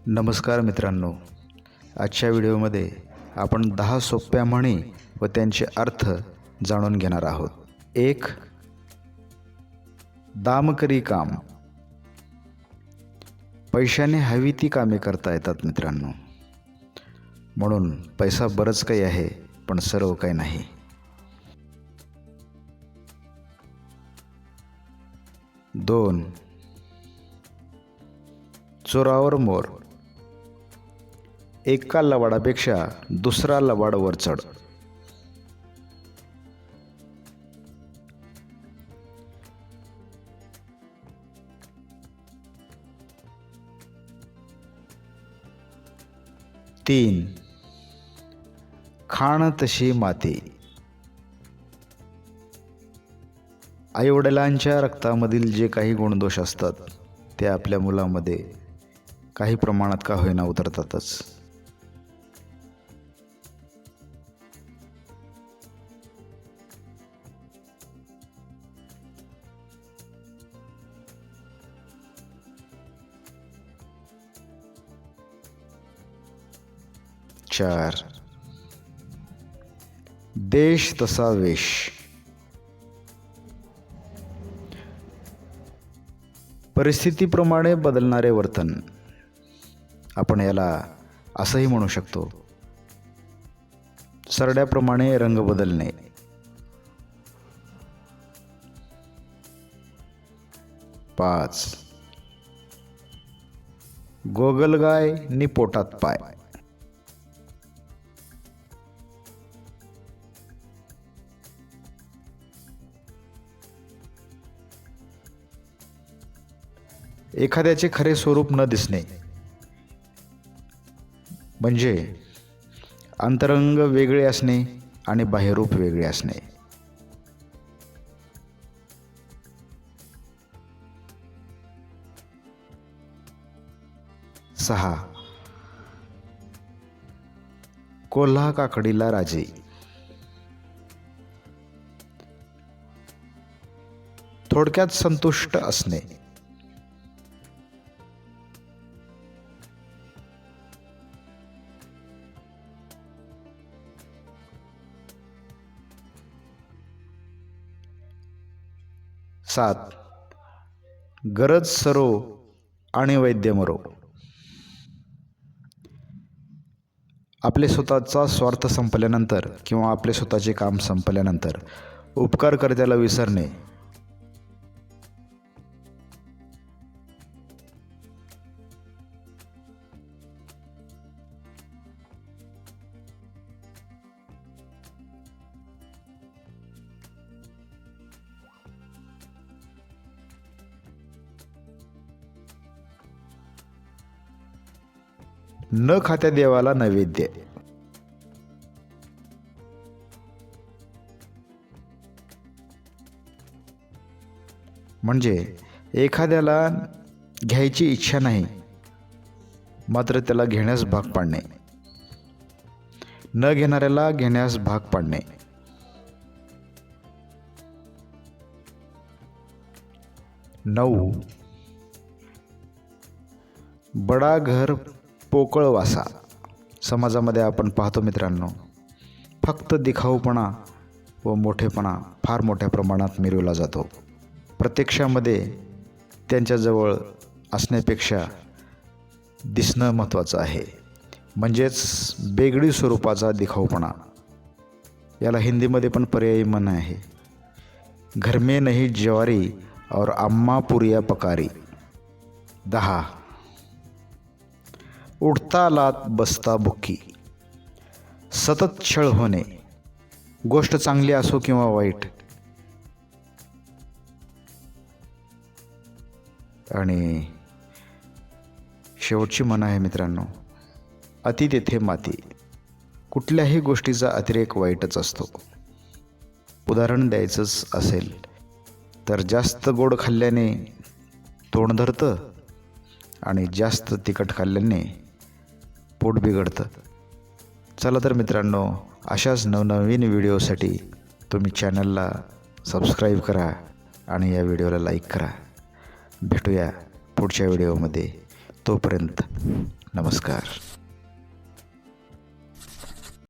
नमस्कार मित्रांनो, आजच्या व्हिडिओमध्ये आपण 10 सोप्या म्हणी व त्यांचे अर्थ जाणून घेणार आहोत. 1. दाम करी काम. पैशाने हवी ती कामे करता येतात मित्रांनो. म्हणून पैसा बरंच काही आहे, पण सर्व काही नाही. 2. चोरावर मोर. एका लबाडापेक्षा दुसरा लबाड वर चढ. 3. खाण तशी माती. आईवडिलांच्या रक्तामधील जे काही गुणदोष असतात ते आपल्या मुलामध्ये काही प्रमाणात का होईना उतरतातच. 4. देश तसा वेश. परिस्थितीप्रमाणे बदलणारे वर्तन. आपण याला असंही म्हणू शकतो, सरड्याप्रमाणे रंग बदलणे. 5. गोगलगाय नि पोटात पाय. एखाद्याचे खरे स्वरूप न दिसणे म्हणजे अंतरंग वेगळे असणे आणि बाह्यरूप वेगळे असणे. 6. कोल्हा काकडीला राजे. थोडक्यात संतुष्ट असणे. 7. गरज सरो आणि वैद्य मरो. आपले स्वतःचा स्वार्थ संपल्यानंतर किंवा आपले स्वतःचे काम संपल्यानंतर उपकारकर्त्याला विसरणे. 'न खात्या देवाला नैवेद्य'. म्हणजे एखाद्याला घ्यायची इच्छा नाही, मात्र त्याला घेण्यास भाग पाडणे. न घेणाऱ्याला घेण्यास भाग पाडणे. 9. बडा घर पोकळ वासा. समाजामध्ये आपण पाहतो मित्रांनो, फक्त दिखाऊपणा व मोठेपणा फार मोठ्या प्रमाणात मिरवला जातो. प्रत्यक्षामध्ये त्यांच्याजवळ असण्यापेक्षा दिसणं महत्त्वाचं आहे, म्हणजेच बेगडी स्वरूपाचा दिखाऊपणा. याला हिंदीमध्ये पण पर्यायी म्हण आहे, घर में नहीं ज्वारी और अम्मा पुरिया पकारी. 10. उठता लात बसता बुक्की. सतत छळ होणे, गोष्ट चांगली असो किंवा वाईट. आणि शेवटची म्हण आहे मित्रांनो, अति तेथे माती. कुठल्याही गोष्टीचा अतिरेक वाईटच असतो. उदाहरण द्यायचंच असेल तर जास्त गोड खाल्ल्याने तोंड धरतं आणि जास्त तिखट खाल्ल्याने पोट बिघडतं. चला तर मित्रांनो, अशाच नवनवीन व्हिडिओसाठी तुम्ही चॅनलला सबस्क्राईब करा आणि या व्हिडिओला लाईक करा. भेटूया पुढच्या व्हिडिओमध्ये. तोपर्यंत नमस्कार.